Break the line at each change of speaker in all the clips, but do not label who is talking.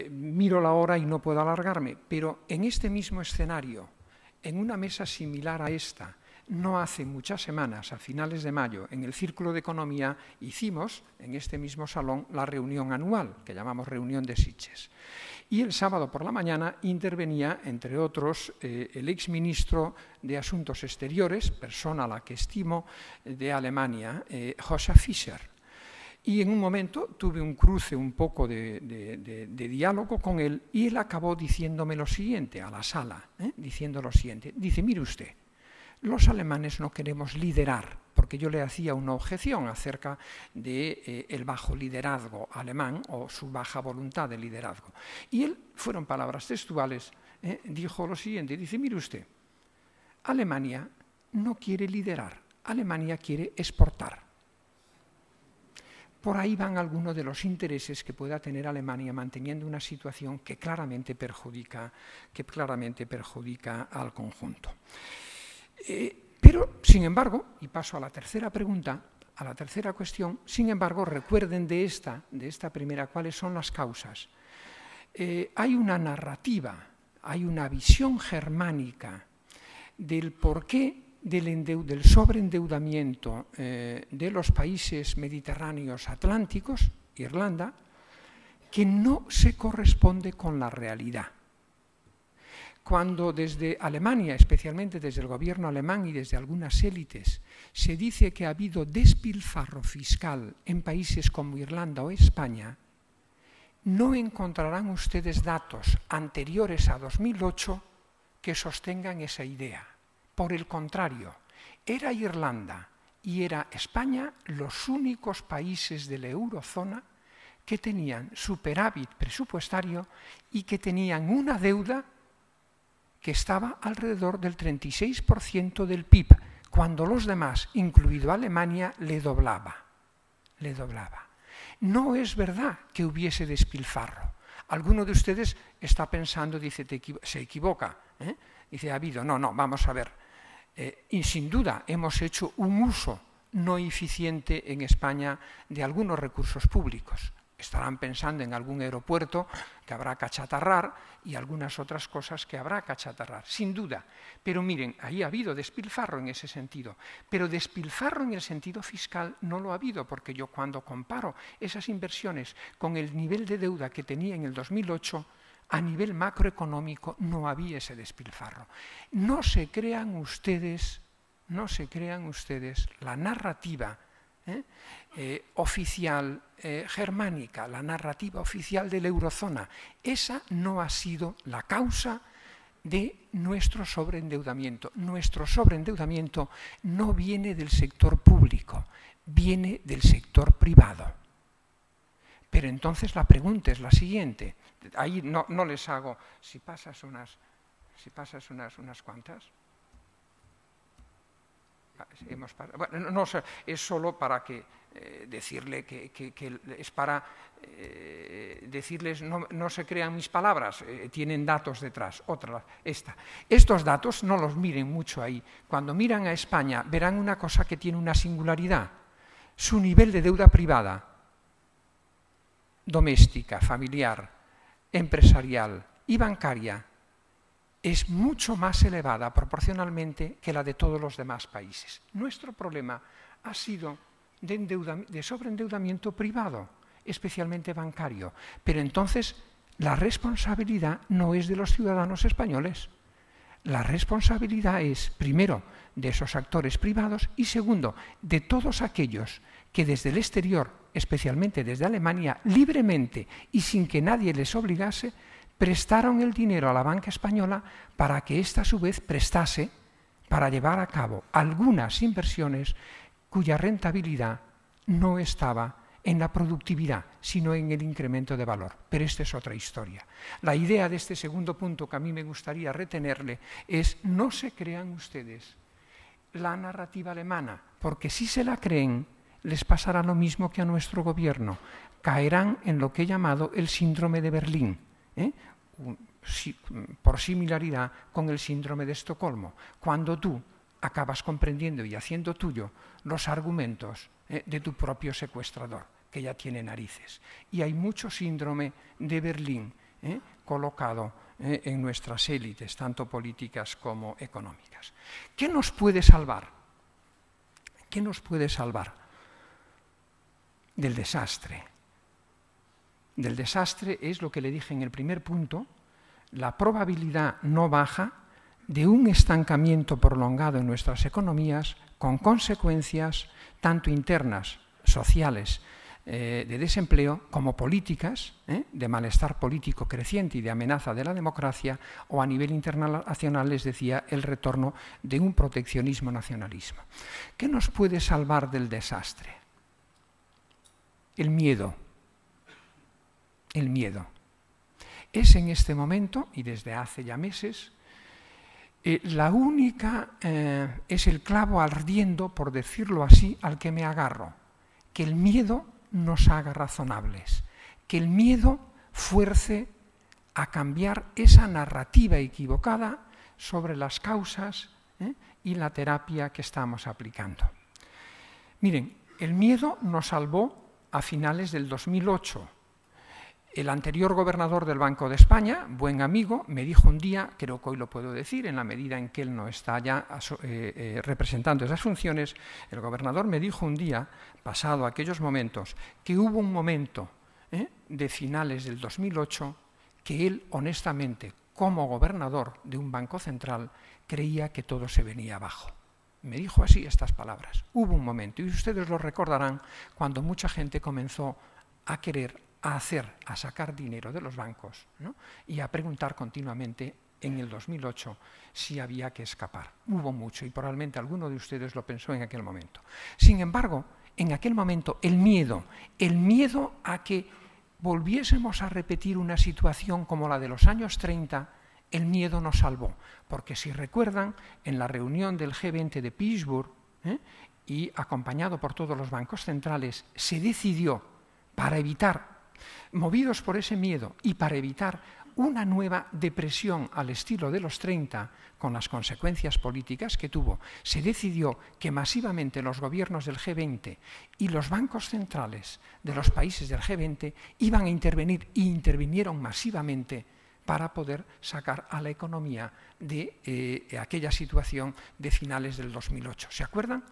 Miro la hora y no puedo alargarme, pero en este mismo escenario, en una mesa similar a esta, no hace muchas semanas, a finales de mayo, en el Círculo de Economía, hicimos en este mismo salón la reunión anual, que llamamos reunión de Sitges. Y el sábado por la mañana intervenía, entre otros, el exministro de Asuntos Exteriores, persona a la que estimo, de Alemania, Joschka Fischer. Y en un momento tuve un cruce un poco de diálogo con él y él acabó diciéndome lo siguiente, a la sala, diciendo lo siguiente. Dice, mire usted, los alemanes no queremos liderar, porque yo le hacía una objeción acerca del bajo liderazgo alemán o su baja voluntad de liderazgo. Y él, fueron palabras textuales, dijo lo siguiente, dice, mire usted, Alemania no quiere liderar, Alemania quiere exportar. Por ahí van algunos de los intereses que pueda tener Alemania manteniendo una situación que claramente perjudica al conjunto. Pero, sin embargo, y paso a la tercera pregunta, a la tercera cuestión, sin embargo, recuerden de esta primera, cuáles son las causas. Hay una narrativa, hay una visión germánica del porqué del sobreendeudamiento de los países mediterráneos atlánticos, Irlanda, que no se corresponde con la realidad. Cuando desde Alemania, especialmente desde el gobierno alemán y desde algunas élites, se dice que ha habido despilfarro fiscal en países como Irlanda o España, no encontrarán ustedes datos anteriores a 2008 que sostengan esa idea. Por el contrario, era Irlanda y era España los únicos países de la eurozona que tenían superávit presupuestario y que tenían una deuda que estaba alrededor del 36% del PIB, cuando los demás, incluido Alemania, le doblaba. No es verdad que hubiese despilfarro. Alguno de ustedes está pensando, dice, se equivoca, dice, ha habido. No, vamos a ver. Y sin duda hemos hecho un uso no eficiente en España de algunos recursos públicos. Estarán pensando en algún aeropuerto que habrá que achatarrar y algunas otras cosas que habrá que achatarrar, sin duda. Pero miren, ahí ha habido despilfarro en ese sentido. Pero despilfarro en el sentido fiscal no lo ha habido, porque yo cuando comparo esas inversiones con el nivel de deuda que tenía en el 2008, a nivel macroeconómico no había ese despilfarro. No se crean ustedes la narrativa oficial germánica, la narrativa oficial de la eurozona. Esa no ha sido la causa de nuestro sobreendeudamiento. Nuestro sobreendeudamiento no viene del sector público, viene del sector privado. Pero entonces la pregunta es la siguiente. Ahí no les hago, si pasas unas cuantas. Bueno, no, es solo para decirle es para decirles no se crean mis palabras, tienen datos detrás. Estos datos no los miren mucho ahí. Cuando miran a España verán una cosa que tiene una singularidad. Su nivel de deuda privada, doméstica, familiar, empresarial y bancaria es mucho más elevada proporcionalmente que la de todos los demás países. Nuestro problema ha sido de sobreendeudamiento privado, especialmente bancario. Pero entonces la responsabilidad no es de los ciudadanos españoles. La responsabilidad es, primero, de esos actores privados y, segundo, de todos aquellos que desde el exterior, especialmente desde Alemania, libremente y sin que nadie les obligase, prestaron el dinero a la banca española para que ésta a su vez prestase para llevar a cabo algunas inversiones cuya rentabilidad no estaba en la productividad, sino en el incremento de valor. Pero esta es otra historia. La idea de este segundo punto que a mí me gustaría retenerle es no se crean ustedes la narrativa alemana, porque si se la creen, les pasará lo mismo que a nuestro gobierno. Caerán en lo que he llamado el síndrome de Berlín, por similaridad con el síndrome de Estocolmo, cuando tú acabas comprendiendo y haciendo tuyo los argumentos de tu propio secuestrador. que ya tiene narices. Y hay mucho síndrome de Berlín colocado en nuestras élites, tanto políticas como económicas. ¿Qué nos puede salvar? ¿Qué nos puede salvar del desastre? Del desastre es lo que le dije en el primer punto, la probabilidad no baja de un estancamiento prolongado en nuestras economías con consecuencias tanto internas, sociales, de desempleo, como políticas, de malestar político creciente y de amenaza de la democracia, o a nivel internacional, les decía, el retorno de un proteccionismo-nacionalismo. ¿Qué nos puede salvar del desastre? El miedo. El miedo. Es en este momento, y desde hace ya meses, la única, es el clavo ardiendo, por decirlo así, al que me agarro, que el miedo nos haga razonables, que el miedo fuerce a cambiar esa narrativa equivocada sobre las causas y la terapia que estamos aplicando. Miren, el miedo nos salvó a finales del 2008. El anterior gobernador del Banco de España, buen amigo, me dijo un día, creo que hoy lo puedo decir, en la medida en que él no está ya representando esas funciones, el gobernador me dijo un día, pasado aquellos momentos, que hubo un momento de finales del 2008 que él, honestamente, como gobernador de un banco central, creía que todo se venía abajo. Me dijo así estas palabras. Hubo un momento, y ustedes lo recordarán, cuando mucha gente comenzó a querer a sacar dinero de los bancos, ¿no? Y a preguntar continuamente en el 2008 si había que escapar. Hubo mucho y probablemente alguno de ustedes lo pensó en aquel momento. Sin embargo, en aquel momento el miedo a que volviésemos a repetir una situación como la de los años 30, el miedo nos salvó. Porque si recuerdan, en la reunión del G20 de Pittsburgh, y acompañado por todos los bancos centrales, se decidió, para evitar, movidos por ese miedo y para evitar una nueva depresión al estilo de los 30, con las consecuencias políticas que tuvo, se decidió que masivamente los gobiernos del G20 y los bancos centrales de los países del G20 iban a intervenir y intervinieron masivamente para poder sacar a la economía de aquella situación de finales del 2008. ¿Se acuerdan?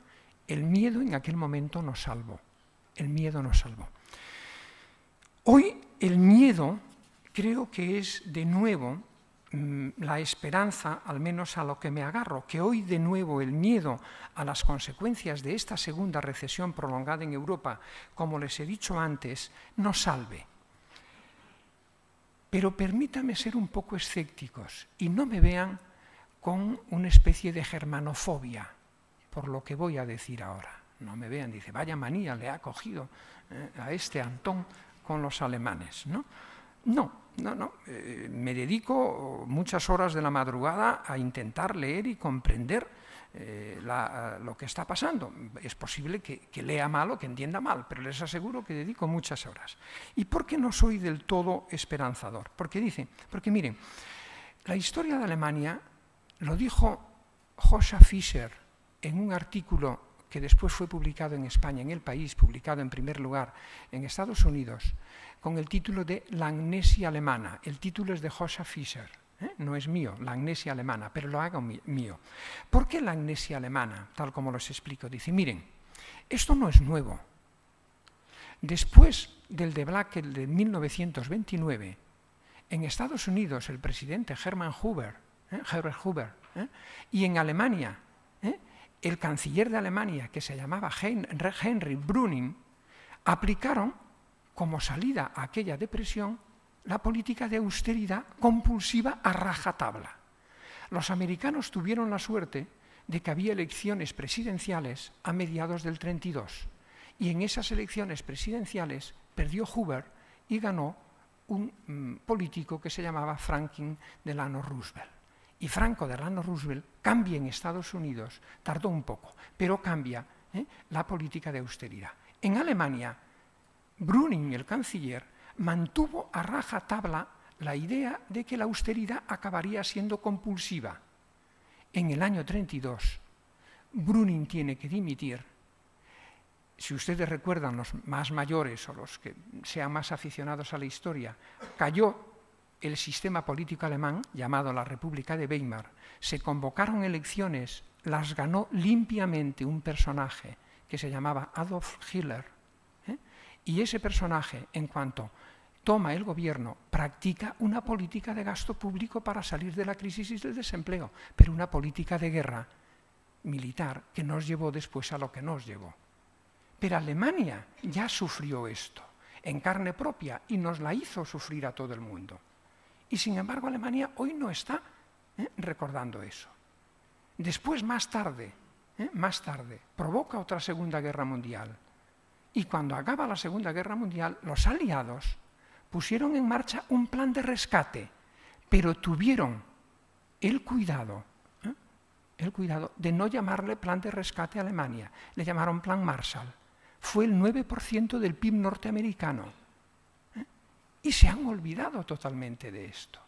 El miedo en aquel momento nos salvó. El miedo nos salvó. Hoy el miedo creo que es de nuevo la esperanza, al menos a lo que me agarro, que hoy de nuevo el miedo a las consecuencias de esta segunda recesión prolongada en Europa, como les he dicho antes, nos salve. Pero permítanme ser un poco escépticos y no me vean con una especie de germanofobia por lo que voy a decir ahora. No me vean, dice, vaya manía le ha cogido a este Antón con los alemanes, ¿no? No. Me dedico muchas horas de la madrugada a intentar leer y comprender lo que está pasando. Es posible que lea mal o que entienda mal, pero les aseguro que dedico muchas horas. ¿Y por qué no soy del todo esperanzador? Porque miren, la historia de Alemania lo dijo Joschka Fischer en un artículo que después fue publicado en España, en El País, publicado en primer lugar en Estados Unidos, con el título de La amnesia alemana. El título es de Joschka Fischer, no es mío, La amnesia alemana, pero lo hago mío. ¿Por qué la amnesia alemana? Tal como los explico. Dice, miren, esto no es nuevo. Después del debacle de 1929, en Estados Unidos el presidente Herbert Hoover, y en Alemania, el canciller de Alemania, que se llamaba Heinrich Brüning, aplicaron como salida a aquella depresión la política de austeridad compulsiva a rajatabla. Los americanos tuvieron la suerte de que había elecciones presidenciales a mediados del 32, y en esas elecciones presidenciales perdió Hoover y ganó un político que se llamaba Franklin Delano Roosevelt. Y Franco Delano Roosevelt cambia en Estados Unidos, tardó un poco, pero cambia la política de austeridad. En Alemania, Brüning, el canciller, mantuvo a rajatabla la idea de que la austeridad acabaría siendo compulsiva. En el año 32, Brüning tiene que dimitir si ustedes recuerdan, los más mayores o los que sean más aficionados a la historia, cayó el sistema político alemán, llamado la República de Weimar, se convocaron elecciones, las ganó limpiamente un personaje que se llamaba Adolf Hitler, y ese personaje, en cuanto toma el gobierno, practica una política de gasto público para salir de la crisis y del desempleo, pero una política de guerra militar que nos llevó después a lo que nos llevó. Pero Alemania ya sufrió esto en carne propia y nos la hizo sufrir a todo el mundo. Y sin embargo Alemania hoy no está recordando eso. Después, más tarde, provoca otra Segunda Guerra Mundial. Y cuando acaba la Segunda Guerra Mundial, los aliados pusieron en marcha un plan de rescate, pero tuvieron el cuidado de no llamarle plan de rescate a Alemania, le llamaron plan Marshall. Fue el 9% del PIB norteamericano. Y se han olvidado totalmente de esto.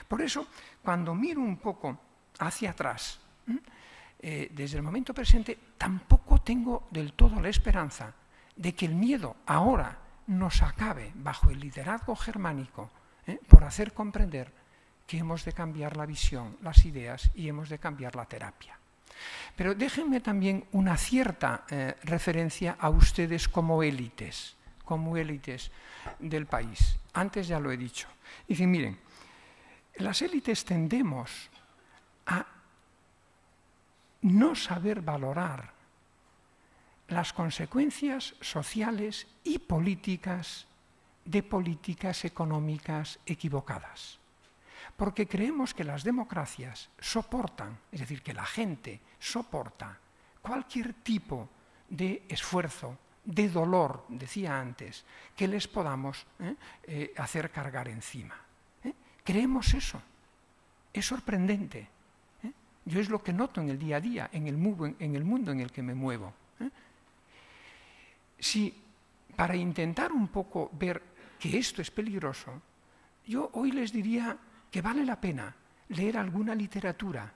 Por eso, cuando miro un poco hacia atrás, desde el momento presente, tampoco tengo del todo la esperanza de que el miedo ahora nos acabe bajo el liderazgo germánico por hacer comprender que hemos de cambiar la visión, las ideas y hemos de cambiar la terapia. Pero déjenme también una cierta referencia a ustedes como élites del país. Antes ya lo he dicho. Dicen, miren, las élites tendemos a no saber valorar las consecuencias sociales y políticas de políticas económicas equivocadas. Porque creemos que las democracias soportan, es decir, que la gente soporta cualquier tipo de esfuerzo, de dolor, decía antes, que les podamos hacer cargar encima. Creemos eso. Es sorprendente. Yo es lo que noto en el día a día, en el mundo en el que me muevo. Si para intentar un poco ver que esto es peligroso, yo hoy les diría que vale la pena leer alguna literatura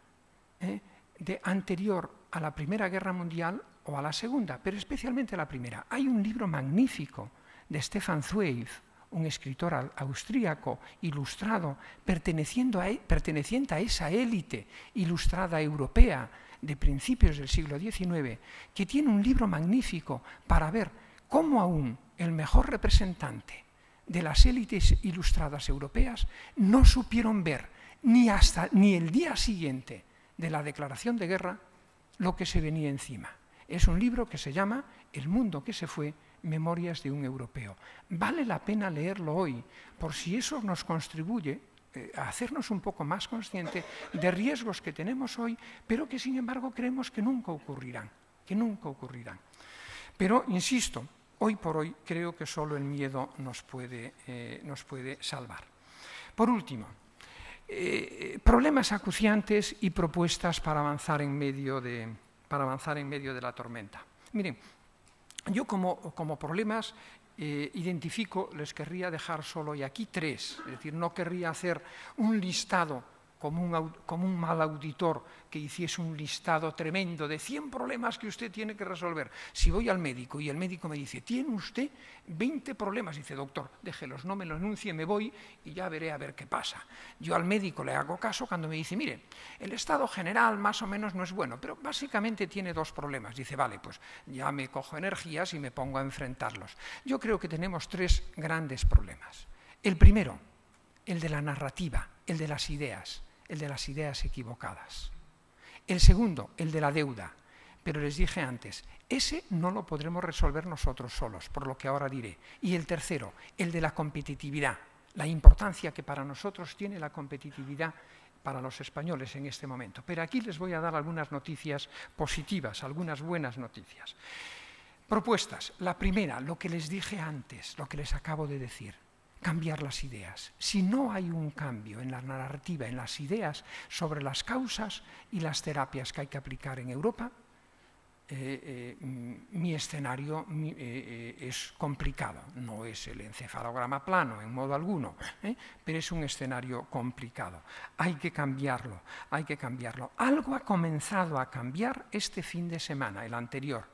anterior a la Primera Guerra Mundial o a la Segunda, pero especialmente a la Primera. Hay un libro magnífico de Stefan Zweig, un escritor austríaco ilustrado, perteneciente a esa élite ilustrada europea de principios del siglo XIX, que tiene un libro magnífico para ver cómo aún el mejor representante de las élites ilustradas europeas no supieron ver ni el día siguiente de la declaración de guerra lo que se venía encima. Es un libro que se llama El mundo que se fue, Memorias de un europeo. Vale la pena leerlo hoy, por si eso nos contribuye a hacernos un poco más conscientes de riesgos que tenemos hoy, pero que sin embargo creemos que nunca ocurrirán, Pero, insisto, hoy por hoy creo que solo el miedo nos puede salvar. Por último, problemas acuciantes y propuestas para avanzar en medio de la tormenta. Miren, yo como problemas identifico, les querría dejar solo y aquí 3, es decir, no querría hacer un listado como un mal auditor que hiciese un listado tremendo de 100 problemas que usted tiene que resolver. Si voy al médico y el médico me dice, tiene usted 20 problemas, dice, doctor, déjelos, no me lo enuncie, me voy y ya veré a ver qué pasa. Yo al médico le hago caso cuando me dice, mire, el estado general más o menos no es bueno, pero básicamente tiene 2 problemas. Dice, vale, pues ya me cojo energías y me pongo a enfrentarlos. Yo creo que tenemos 3 grandes problemas. El primero, el de la narrativa, el de las ideas equivocadas. El segundo, el de la deuda. Pero les dije antes, ese no lo podremos resolver nosotros solos, por lo que ahora diré. Y el tercero, el de la competitividad, la importancia que para nosotros tiene la competitividad para los españoles en este momento. Pero aquí les voy a dar algunas noticias positivas, algunas buenas noticias. Propuestas. La primera, lo que les dije antes, lo que les acabo de decir. Cambiar las ideas. Si no hay un cambio en la narrativa, en las ideas sobre las causas y las terapias que hay que aplicar en Europa, mi escenario es complicado. No es el encefalograma plano en modo alguno, pero es un escenario complicado. Hay que cambiarlo, Algo ha comenzado a cambiar este fin de semana, el anterior.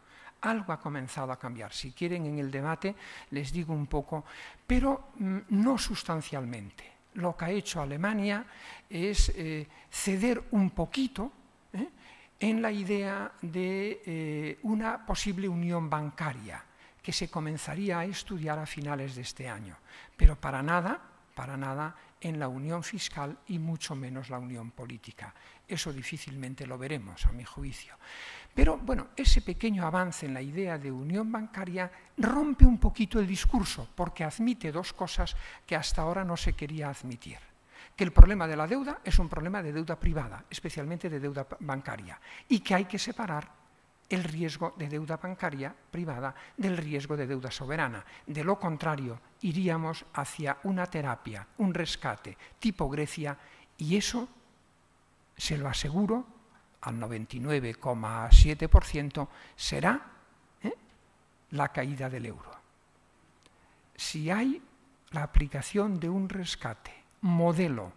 algo ha comenzado a cambiar. Si quieren, en el debate les digo un poco, pero no sustancialmente. Lo que ha hecho Alemania es ceder un poquito en la idea de una posible unión bancaria que se comenzaría a estudiar a finales de este año, pero para nada en la unión fiscal y mucho menos la unión política. Eso difícilmente lo veremos, a mi juicio. Pero, bueno, ese pequeño avance en la idea de unión bancaria rompe un poquito el discurso, porque admite dos cosas que hasta ahora no se quería admitir. Que el problema de la deuda es un problema de deuda privada, especialmente de deuda bancaria, y que hay que separar el riesgo de deuda bancaria privada del riesgo de deuda soberana. De lo contrario, iríamos hacia una terapia, un rescate tipo Grecia, y eso, se lo aseguro, al 99,7% será la caída del euro. Si hay la aplicación de un rescate modelo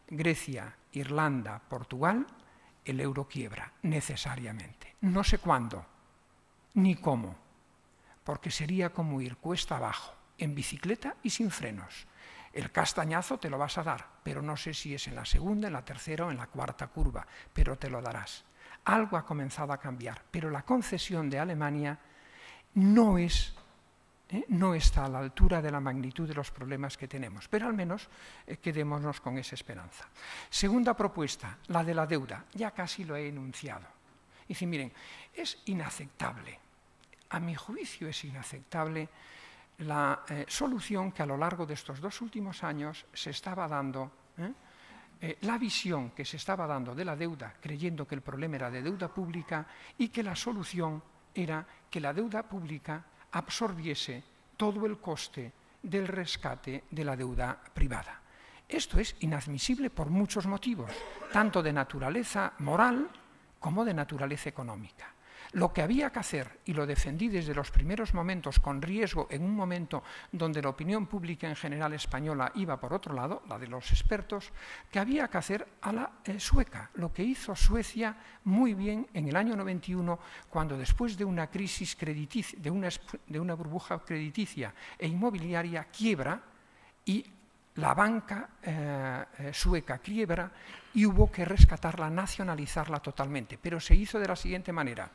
Grecia, Irlanda, Portugal, el euro quiebra necesariamente. No sé cuándo, ni cómo, porque sería como ir cuesta abajo, en bicicleta y sin frenos. El castañazo te lo vas a dar, pero no sé si es en la segunda, en la tercera o en la cuarta curva, pero te lo darás. Algo ha comenzado a cambiar, pero la concesión de Alemania no está a la altura de la magnitud de los problemas que tenemos, pero al menos quedémonos con esa esperanza. Segunda propuesta, la de la deuda, ya casi lo he enunciado. Dice, miren, es inaceptable, a mi juicio es inaceptable la solución que a lo largo de estos 2 últimos años se estaba dando, la visión que se estaba dando de la deuda, creyendo que el problema era de deuda pública y que la solución era que la deuda pública absorbiese todo el coste del rescate de la deuda privada. Esto es inadmisible por muchos motivos, tanto de naturaleza moral como de naturaleza económica. Lo que había que hacer, y lo defendí desde los primeros momentos con riesgo en un momento donde la opinión pública en general española iba por otro lado, la de los expertos, que había que hacer a la sueca, lo que hizo Suecia muy bien en el año 91, cuando después de una crisis crediticia, de una burbuja crediticia e inmobiliaria, quiebra y la banca sueca quiebra y hubo que rescatarla, nacionalizarla totalmente, pero se hizo de la siguiente manera.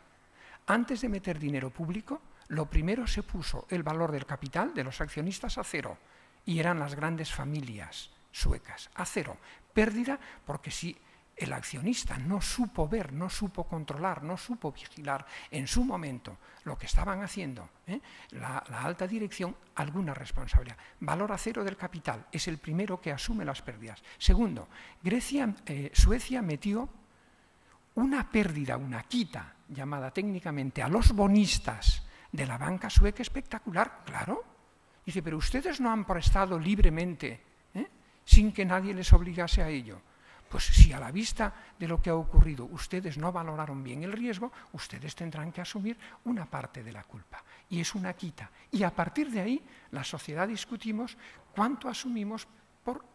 Antes de meter dinero público, lo primero se puso el valor del capital de los accionistas a cero, y eran las grandes familias suecas, a cero. Pérdida porque si el accionista no supo ver, no supo controlar, no supo vigilar en su momento lo que estaban haciendo, la alta dirección, alguna responsabilidad. Valor a cero del capital, es el primero que asume las pérdidas. Segundo, Suecia metió una pérdida, una quita, llamada técnicamente a los bonistas de la banca sueca espectacular, claro. Dice, pero ustedes no han prestado libremente, sin que nadie les obligase a ello. Pues si a la vista de lo que ha ocurrido ustedes no valoraron bien el riesgo, ustedes tendrán que asumir una parte de la culpa. Y es una quita. Y a partir de ahí, la sociedad discutimos cuánto asumimos por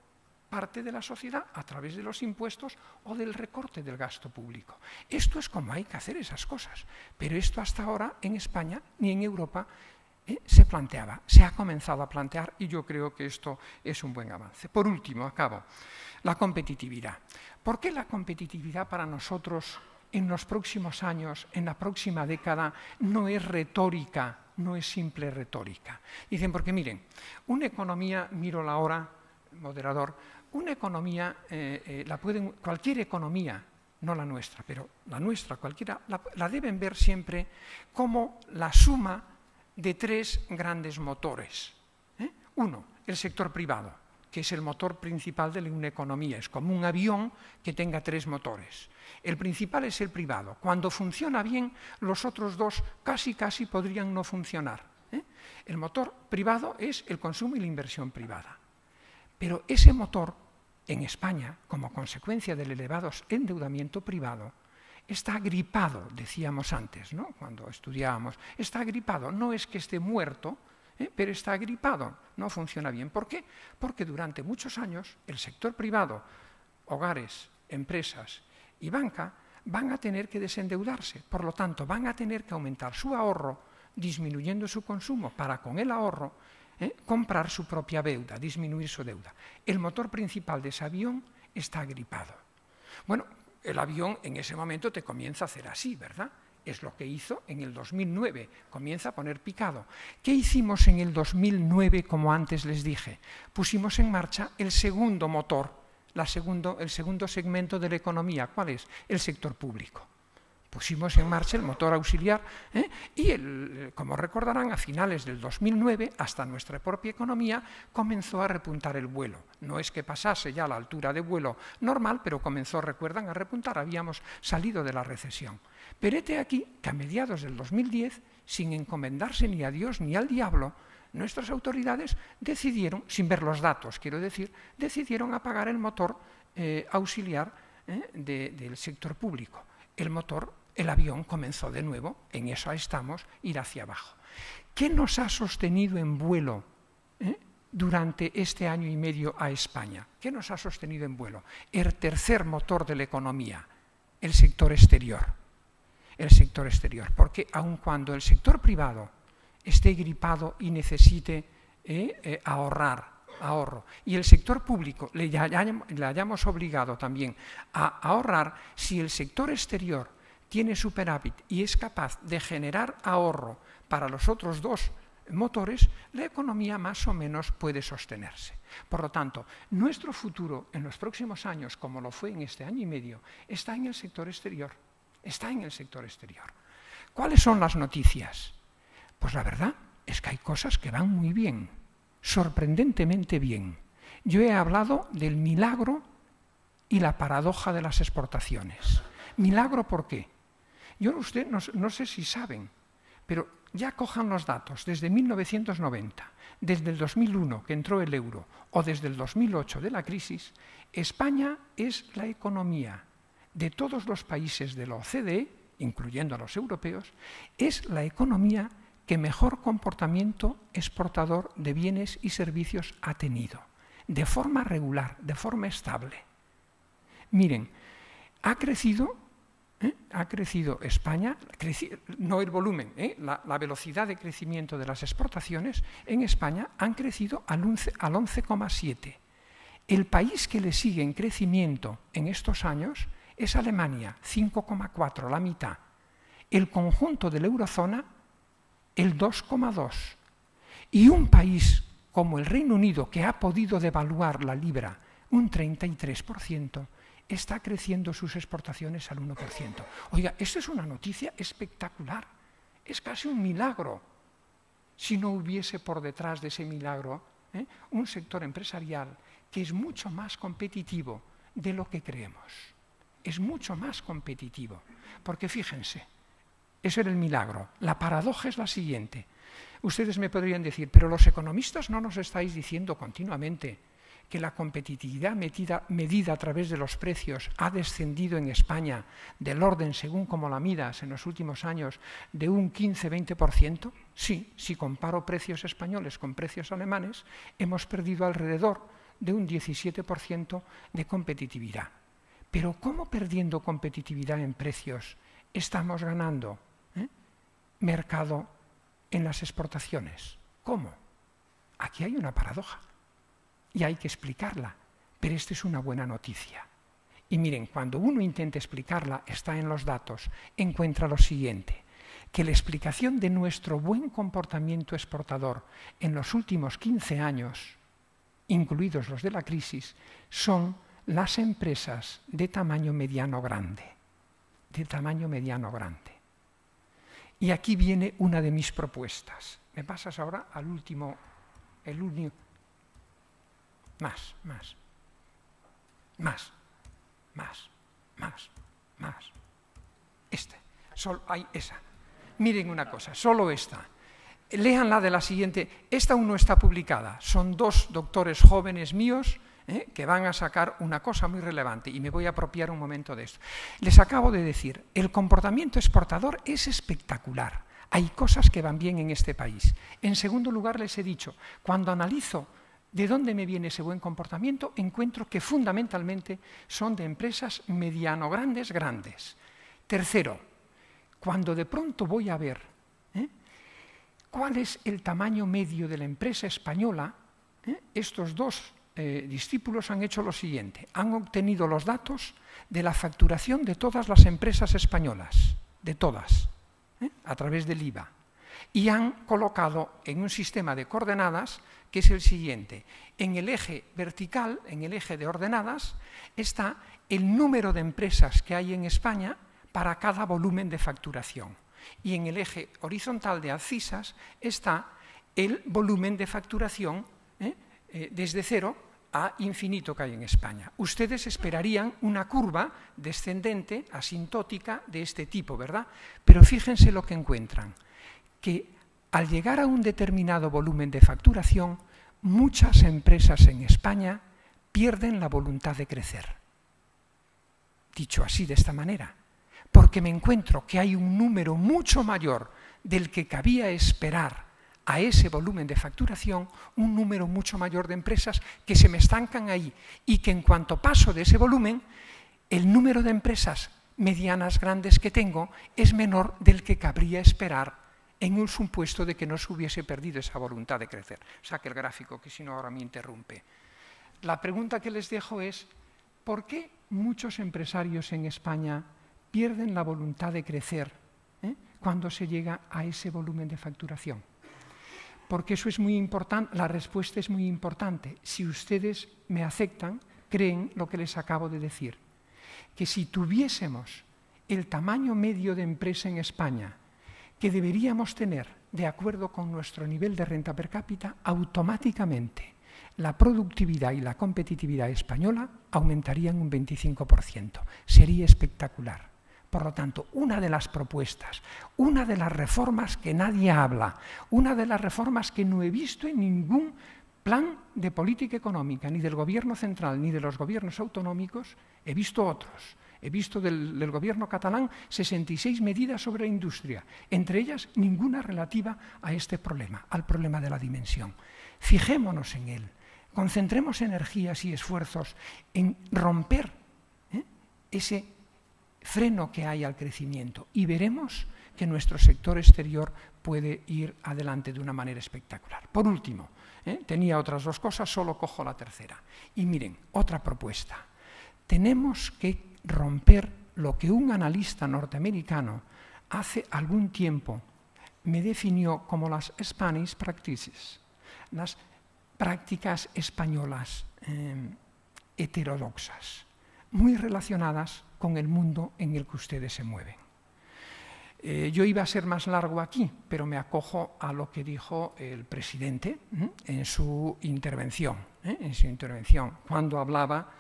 parte de la sociedad a través de los impuestos o del recorte del gasto público. Esto es como hay que hacer esas cosas. Pero esto hasta ahora en España ni en Europa se planteaba. Se ha comenzado a plantear y yo creo que esto es un buen avance. Por último, acabo. La competitividad. ¿Por qué la competitividad para nosotros en los próximos años, en la próxima década, no es retórica, no es simple retórica? Dicen, porque miren, una economía, miro la hora, moderador, una economía, cualquier economía, no la nuestra, pero la nuestra, cualquiera, la deben ver siempre como la suma de 3 grandes motores. Uno, el sector privado, que es el motor principal de una economía. Es como un avión que tenga 3 motores. El principal es el privado. Cuando funciona bien, los otros 2 casi podrían no funcionar. El motor privado es el consumo y la inversión privada. Pero ese motor, en España, como consecuencia del elevado endeudamiento privado, está gripado, decíamos antes, ¿no? Cuando estudiábamos, está gripado. No es que esté muerto, pero está gripado, no funciona bien. ¿Por qué? Porque durante muchos años el sector privado, hogares, empresas y banca, van a tener que desendeudarse. Por lo tanto, van a tener que aumentar su ahorro, disminuyendo su consumo, para con el ahorro comprar su propia deuda, disminuir su deuda. El motor principal de ese avión está gripado. Bueno, el avión en ese momento te comienza a hacer así, ¿verdad? Es lo que hizo en el 2009, comienza a poner picado. ¿Qué hicimos en el 2009, como antes les dije? Pusimos en marcha el segundo motor, el segundo segmento de la economía. ¿Cuál es? El sector público. Pusimos en marcha el motor auxiliar y, como recordarán, a finales del 2009, hasta nuestra propia economía comenzó a repuntar el vuelo. No es que pasase ya a la altura de vuelo normal, pero comenzó, recuerdan, a repuntar. Habíamos salido de la recesión. Pero hete aquí que a mediados del 2010, sin encomendarse ni a Dios ni al diablo, nuestras autoridades decidieron, sin ver los datos, quiero decir, decidieron apagar el motor auxiliar del sector público. El avión comenzó de nuevo, en eso estamos, ir hacia abajo. ¿Qué nos ha sostenido en vuelo durante este año y medio a España? ¿Qué nos ha sostenido en vuelo? El tercer motor de la economía, el sector exterior. El sector exterior, porque aun cuando el sector privado esté gripado y necesite ahorro, y el sector público le hayamos obligado también a ahorrar, si el sector exterior tiene superávit y es capaz de generar ahorro para los otros dos motores, la economía más o menos puede sostenerse. Por lo tanto, nuestro futuro en los próximos años, como lo fue en este año y medio, está en el sector exterior. Está en el sector exterior. ¿Cuáles son las noticias? Pues la verdad es que hay cosas que van muy bien, sorprendentemente bien. Yo he hablado del milagro y la paradoja de las exportaciones. ¿Milagro por qué? Usted no sé si saben, pero ya cojan los datos desde 1990, desde el 2001 que entró el euro o desde el 2008 de la crisis, España es la economía de todos los países de la OCDE, incluyendo a los europeos, es la economía que mejor comportamiento exportador de bienes y servicios ha tenido, de forma regular, de forma estable. Miren, ha crecido España, no el volumen, la velocidad de crecimiento de las exportaciones en España han crecido al 11,7. El país que le sigue en crecimiento en estos años es Alemania, 5,4, la mitad. El conjunto de la eurozona, el 2,2. Y un país como el Reino Unido, que ha podido devaluar la libra un 33%, está creciendo sus exportaciones al 1%. Oiga, esto es una noticia espectacular. Es casi un milagro. Si no hubiese por detrás de ese milagro un sector empresarial que es mucho más competitivo de lo que creemos. Es mucho más competitivo. Porque fíjense, eso era el milagro. La paradoja es la siguiente. Ustedes me podrían decir, pero los economistas no nos estáis diciendo continuamente que la competitividad medida a través de los precios ha descendido en España del orden, según como la midas en los últimos años, de un 15-20%. Sí, si comparo precios españoles con precios alemanes, hemos perdido alrededor de un 17% de competitividad. Pero ¿cómo perdiendo competitividad en precios estamos ganando mercado en las exportaciones? ¿Cómo? Aquí hay una paradoja y hay que explicarla, pero esta es una buena noticia. Y miren, cuando uno intenta explicarla, está en los datos, encuentra lo siguiente, que la explicación de nuestro buen comportamiento exportador en los últimos 15 años, incluidos los de la crisis, son las empresas de tamaño mediano-grande. De tamaño mediano-grande. Y aquí viene una de mis propuestas. Me pasas ahora al último, Más. Solo hay esa. Miren una cosa, solo esta. Léanla de la siguiente. Esta aún no está publicada. Son dos doctores jóvenes míos que van a sacar una cosa muy relevante y me voy a apropiar un momento de esto. Les acabo de decir, el comportamiento exportador es espectacular. Hay cosas que van bien en este país. En segundo lugar, les he dicho, cuando analizo ¿de dónde me viene ese buen comportamiento? Encuentro que fundamentalmente son de empresas mediano-grandes. Tercero, cuando de pronto voy a ver cuál es el tamaño medio de la empresa española, estos dos discípulos han hecho lo siguiente. Han obtenido los datos de la facturación de todas las empresas españolas, de todas, a través del IVA. Y han colocado en un sistema de coordenadas que es el siguiente. En el eje vertical, en el eje de ordenadas, está el número de empresas que hay en España para cada volumen de facturación. Y en el eje horizontal de abscisas está el volumen de facturación desde 0 a infinito que hay en España. Ustedes esperarían una curva descendente, asintótica, de este tipo, ¿verdad? Pero fíjense lo que encuentran, que al llegar a un determinado volumen de facturación, muchas empresas en España pierden la voluntad de crecer. Dicho así, de esta manera, porque me encuentro que hay un número mucho mayor del que cabía esperar a ese volumen de facturación, un número mucho mayor de empresas que se me estancan ahí y que en cuanto paso de ese volumen, el número de empresas medianas, grandes que tengo es menor del que cabría esperar en un supuesto de que no se hubiese perdido esa voluntad de crecer. Saque el gráfico, que si no ahora me interrumpe. La pregunta que les dejo es, ¿por qué muchos empresarios en España pierden la voluntad de crecer cuando se llega a ese volumen de facturación? Porque eso es muy importante, la respuesta es muy importante. Si ustedes me aceptan, creen lo que les acabo de decir, que si tuviésemos el tamaño medio de empresa en España que deberíamos tener de acuerdo con nuestro nivel de renta per cápita, automáticamente la productividad y la competitividad española aumentarían un 25%. Sería espectacular. Por lo tanto, una de las propuestas, una de las reformas que nadie habla, una de las reformas que no he visto en ningún plan de política económica, ni del gobierno central, ni de los gobiernos autonómicos, he visto otros. He visto del gobierno catalán 66 medidas sobre la industria, entre ellas ninguna relativa a este problema, al problema de la dimensión. Fijémonos en él, concentremos energías y esfuerzos en romper ese freno que hay al crecimiento y veremos que nuestro sector exterior puede ir adelante de una manera espectacular. Por último, tenía otras dos cosas, solo cojo la tercera. Y miren, otra propuesta. Tenemos que romper lo que un analista norteamericano hace algún tiempo me definió como las Spanish practices, las prácticas españolas heterodoxas, muy relacionadas con el mundo en el que ustedes se mueven. Yo iba a ser más largo aquí, pero me acojo a lo que dijo el presidente en su intervención, cuando hablaba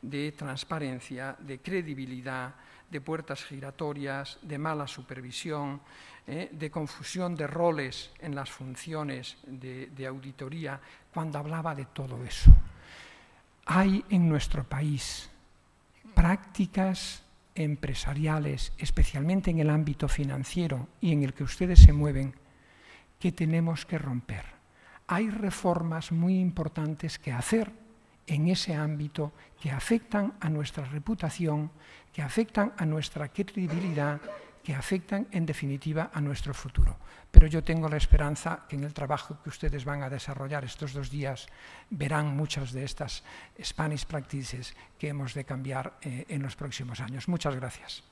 de transparencia, de credibilidad, de puertas giratorias, de mala supervisión, de confusión de roles en las funciones de auditoría, cuando hablaba de todo eso. Hay en nuestro país prácticas empresariales, especialmente en el ámbito financiero y en el que ustedes se mueven, que tenemos que romper. Hay reformas muy importantes que hacer en ese ámbito que afectan a nuestra reputación, que afectan a nuestra credibilidad, que afectan en definitiva a nuestro futuro. Pero yo tengo la esperanza que en el trabajo que ustedes van a desarrollar estos 2 días verán muchas de estas Spanish practices que hemos de cambiar en los próximos años. Muchas gracias.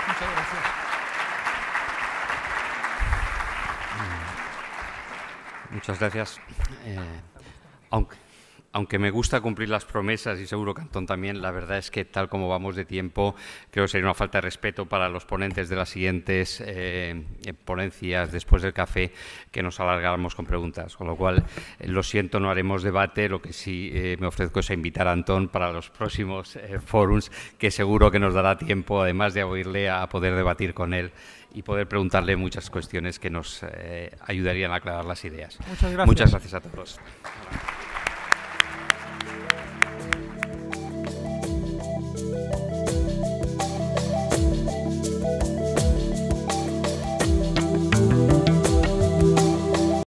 Muchas gracias.
Muchas gracias. Aunque me gusta cumplir las promesas y seguro que Antón también, la verdad es que tal como vamos de tiempo, creo que sería una falta de respeto para los ponentes de las siguientes ponencias después del café que nos alargáramos con preguntas. Con lo cual, lo siento, no haremos debate. Lo que sí me ofrezco es a invitar a Antón para los próximos forums, que seguro que nos dará tiempo, además de oírle, a poder debatir con él y poder preguntarle muchas cuestiones que nos ayudarían a aclarar las ideas.
Muchas gracias.
Muchas gracias a todos.